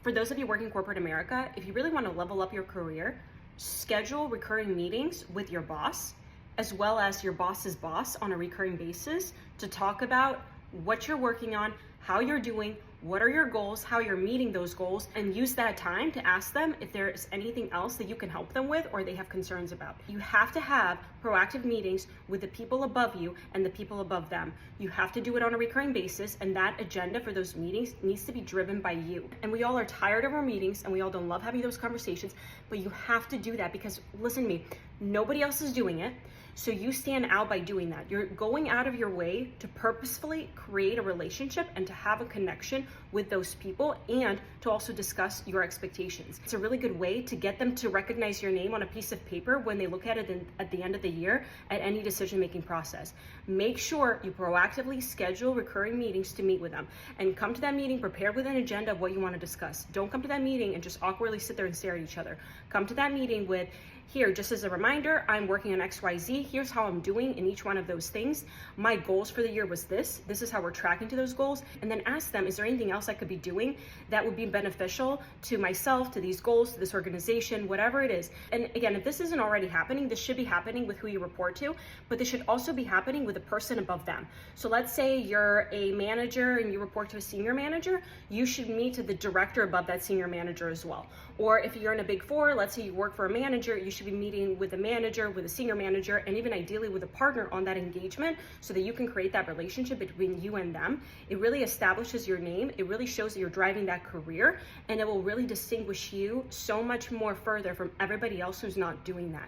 For those of you working corporate America, if you really want to level up your career, schedule recurring meetings with your boss, as well as your boss's boss on a recurring basis to talk about what you're working on, how you're doing, what are your goals, how you're meeting those goals, and use that time to ask them if there is anything else that you can help them with or they have concerns about. You have to have proactive meetings with the people above you and the people above them. You have to do it on a recurring basis, and that agenda for those meetings needs to be driven by you. And we all are tired of our meetings and we all don't love having those conversations, but you have to do that because, listen to me, nobody else is doing it. So you stand out by doing that. You're going out of your way to purposefully create a relationship and to have a connection with those people and to also discuss your expectations. It's a really good way to get them to recognize your name on a piece of paper when they look at it at the end of the year at any decision-making process. Make sure you proactively schedule recurring meetings to meet with them and come to that meeting prepared with an agenda of what you want to discuss. Don't come to that meeting and just awkwardly sit there and stare at each other. Come to that meeting with, here, just as a reminder, I'm working on XYZ. Here's how I'm doing in each one of those things. My goals for the year was this. This is how we're tracking to those goals. And then ask them, is there anything else I could be doing that would be beneficial to myself, to these goals, to this organization, whatever it is. And again, if this isn't already happening, this should be happening with who you report to, but this should also be happening with the person above them. So let's say you're a manager and you report to a senior manager, you should meet to the director above that senior manager as well. Or if you're in a big four, let's say you work for a manager, you should be meeting with a manager, with a senior manager, and even ideally with a partner on that engagement so that you can create that relationship between you and them. It really establishes your name. It really shows that you're driving that career, and it will really distinguish you so much more further from everybody else who's not doing that.